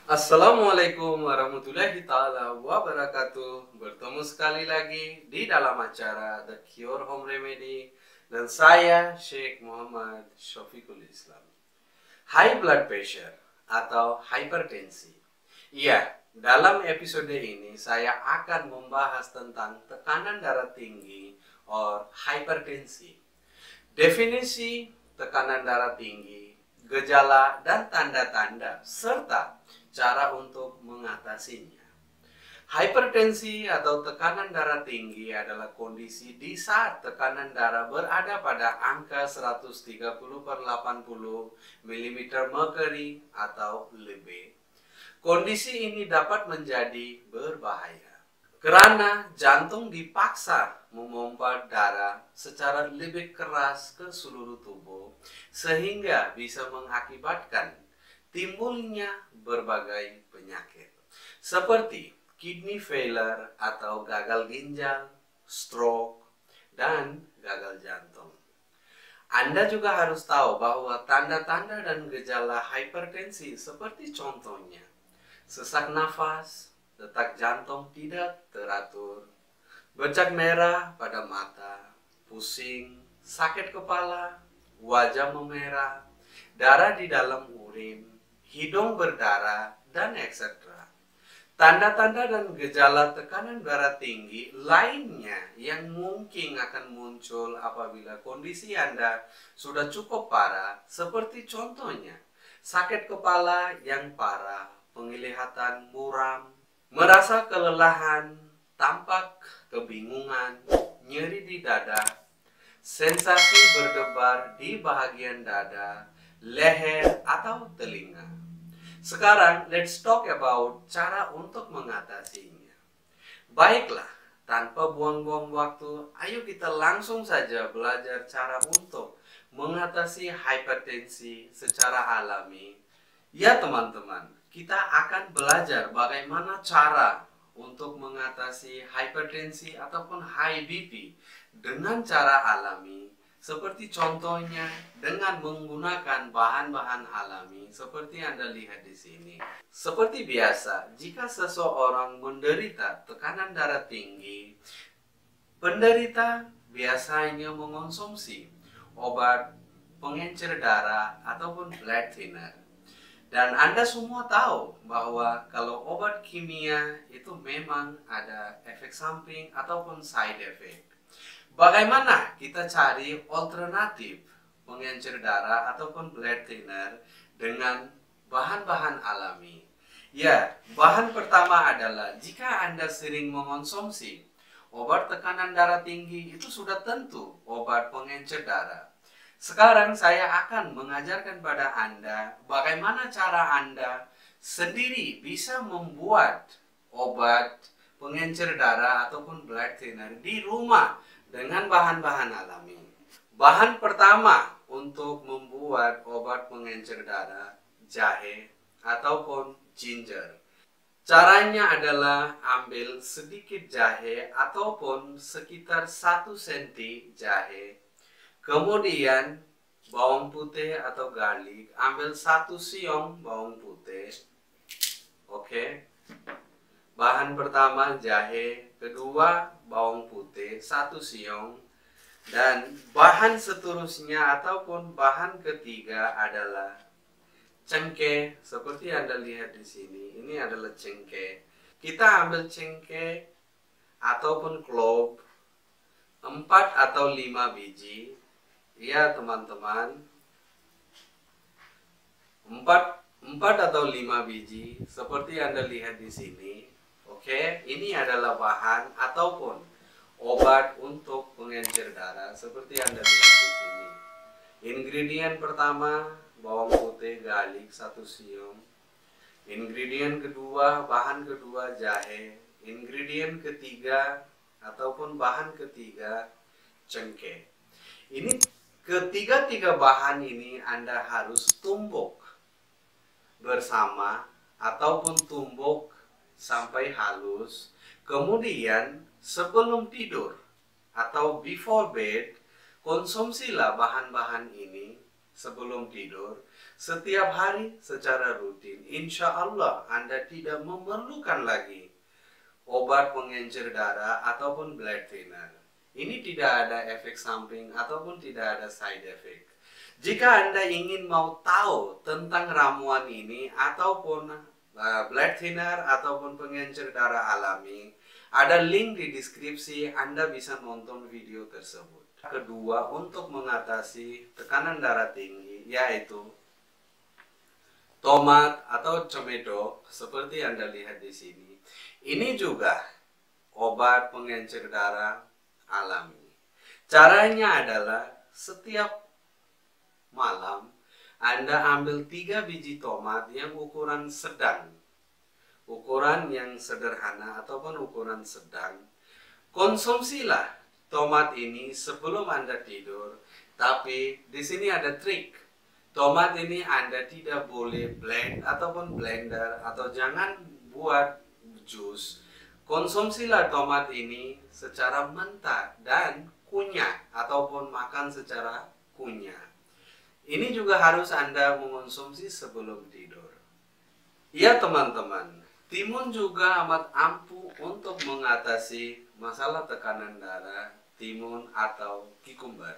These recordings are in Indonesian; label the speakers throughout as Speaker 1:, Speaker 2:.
Speaker 1: Assalamualaikum warahmatullahi taala wabarakatuh. Bertemu sekali lagi di dalam acara The Cure Home Remedy dan saya Sheikh Muhammad Syafiqul Islam. High blood pressure atau hipertensi. Iya, dalam episode ini saya akan membahas tentang tekanan darah tinggi atau hipertensi. Definisi tekanan darah tinggi, gejala dan tanda-tanda, serta cara untuk mengatasinya. Hipertensi atau tekanan darah tinggi adalah kondisi di saat tekanan darah berada pada angka 130/80 mm merkuri atau lebih. Kondisi ini dapat menjadi berbahaya karena jantung dipaksa memompa darah secara lebih keras ke seluruh tubuh sehingga bisa mengakibatkan timbulnya berbagai penyakit seperti kidney failure atau gagal ginjal, stroke, dan gagal jantung. Anda juga harus tahu bahwa tanda-tanda dan gejala hipertensi seperti contohnya sesak nafas, detak jantung tidak teratur, bercak merah pada mata, pusing, sakit kepala, wajah memerah, darah di dalam urin, hidung berdarah, dan etc. Tanda-tanda dan gejala tekanan darah tinggi lainnya yang mungkin akan muncul apabila kondisi Anda sudah cukup parah, seperti contohnya sakit kepala yang parah, penglihatan muram, merasa kelelahan, tampak kebingungan, nyeri di dada, sensasi berdebar di bagian dada, leher, atau telinga. Sekarang, let's talk about cara untuk mengatasinya. Baiklah, tanpa buang-buang waktu, ayo kita langsung saja belajar cara untuk mengatasi hipertensi secara alami. Ya teman-teman, kita akan belajar bagaimana cara untuk mengatasi hipertensi ataupun high BP dengan cara alami, seperti contohnya dengan menggunakan bahan-bahan alami seperti Anda lihat di sini. Seperti biasa, jika seseorang menderita tekanan darah tinggi, penderita biasanya mengonsumsi obat pengencer darah ataupun blood thinner. Dan Anda semua tahu bahwa kalau obat kimia itu memang ada efek samping ataupun side effect. Bagaimana kita cari alternatif pengencer darah ataupun blood thinner dengan bahan-bahan alami? Ya, bahan pertama adalah jika Anda sering mengonsumsi obat tekanan darah tinggi, itu sudah tentu obat pengencer darah. Sekarang saya akan mengajarkan pada Anda bagaimana cara Anda sendiri bisa membuat obat pengencer darah ataupun blood thinner di rumah dengan bahan-bahan alami. Bahan pertama untuk membuat obat pengencer darah, jahe ataupun ginger. Caranya adalah ambil sedikit jahe ataupun sekitar 1 cm jahe. Kemudian bawang putih atau garlic, ambil 1 siung bawang putih. Oke. Bahan pertama jahe, kedua bawang putih 1 siung, dan bahan seterusnya ataupun bahan ketiga adalah cengkeh. Seperti Anda lihat di sini, ini adalah cengkeh. Kita ambil cengkeh ataupun clove 4 atau 5 biji. Ya teman-teman, 4 atau 5 biji seperti Anda lihat di sini. Oke, ini adalah bahan ataupun obat untuk pengencer darah seperti Anda lihat di sini. Ingredient pertama bawang putih garlic 1 siung. Ingredient kedua, bahan kedua jahe. Ingredient ketiga ataupun bahan ketiga cengkeh. Ini ketiga-tiga bahan ini Anda harus tumbuk bersama ataupun tumbuk sampai halus. Kemudian sebelum tidur atau before bed, konsumsilah bahan-bahan ini sebelum tidur setiap hari secara rutin, insya Allah Anda tidak memerlukan lagi obat pengencer darah ataupun blood thinner. Ini tidak ada efek samping ataupun tidak ada side effect. Jika Anda ingin mau tahu tentang ramuan ini ataupun blood thinner ataupun pengencer darah alami, ada link di deskripsi, Anda bisa nonton video tersebut. Kedua, untuk mengatasi tekanan darah tinggi, yaitu tomat atau cemedok seperti Anda lihat di sini. Ini juga obat pengencer darah alami. Caranya adalah setiap malam Anda ambil 3 biji tomat yang ukuran sedang, ukuran yang sederhana ataupun ukuran sedang. Konsumsilah tomat ini sebelum Anda tidur. Tapi di sini ada trik. Tomat ini Anda tidak boleh blend ataupun blender atau jangan buat jus. Konsumsilah tomat ini secara mentah dan kunyah ataupun makan secara kunyah. Ini juga harus Anda mengonsumsi sebelum tidur. Ya teman-teman, timun juga amat ampuh untuk mengatasi masalah tekanan darah, timun atau cucumber.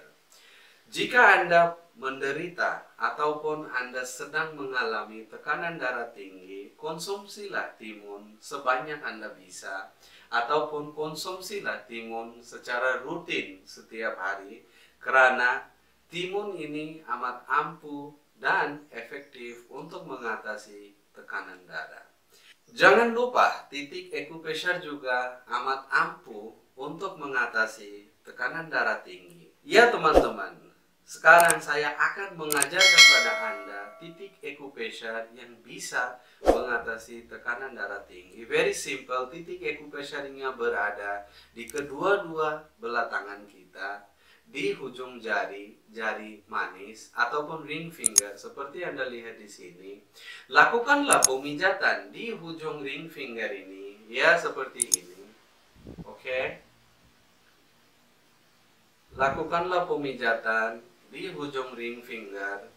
Speaker 1: Jika Anda menderita ataupun Anda sedang mengalami tekanan darah tinggi, konsumsilah timun sebanyak Anda bisa ataupun konsumsilah timun secara rutin setiap hari karena timun ini amat ampuh dan efektif untuk mengatasi tekanan darah. Jangan lupa titik acupressure juga amat ampuh untuk mengatasi tekanan darah tinggi. Ya teman-teman, sekarang saya akan mengajarkan pada Anda titik acupressure yang bisa mengatasi tekanan darah tinggi. Very simple, titik acupressure-nya berada di kedua-dua belah tangan kita, di ujung jari, jari manis ataupun ring finger seperti Anda lihat di sini. Lakukanlah pemijatan di ujung ring finger ini, ya seperti ini. Oke. Lakukanlah pemijatan di ujung ring finger.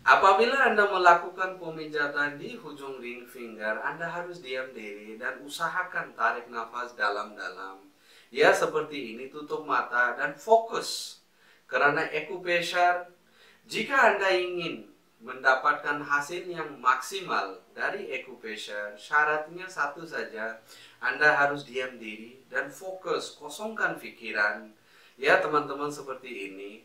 Speaker 1: Apabila Anda melakukan pemijatan di ujung ring finger, Anda harus diam diri dan usahakan tarik nafas dalam-dalam. Ya seperti ini, tutup mata dan fokus. Karena acupressure, jika Anda ingin mendapatkan hasil yang maksimal dari acupressure, syaratnya satu saja, Anda harus diam diri dan fokus, kosongkan pikiran. Ya teman-teman, seperti ini.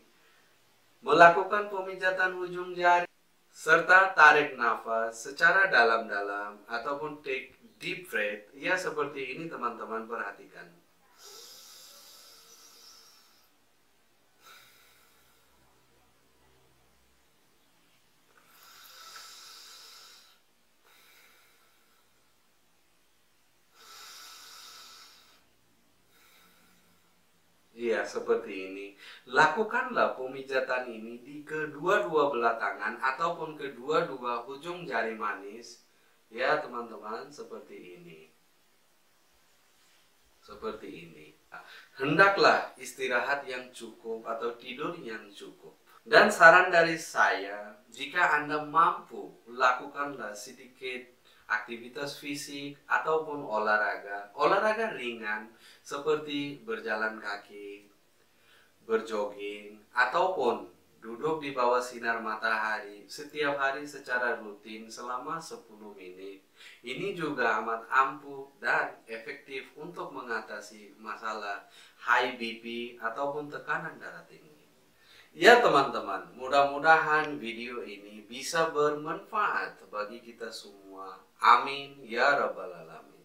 Speaker 1: Melakukan pemijatan ujung jari serta tarik nafas secara dalam-dalam ataupun take deep breath. Ya seperti ini teman-teman, perhatikan. Iya, seperti ini. Lakukanlah pemijatan ini di kedua-dua belah tangan ataupun kedua-dua ujung jari manis. Ya, teman-teman, seperti ini. Seperti ini. Hendaklah istirahat yang cukup atau tidur yang cukup. Dan saran dari saya, jika Anda mampu, lakukanlah sedikit aktivitas fisik ataupun olahraga ringan seperti berjalan kaki, berjogging, ataupun duduk di bawah sinar matahari setiap hari secara rutin selama 10 menit. Ini juga amat ampuh dan efektif untuk mengatasi masalah high BP ataupun tekanan darah tinggi. Ya teman-teman, mudah-mudahan video ini bisa bermanfaat bagi kita semua. Amin ya rabbal alamin.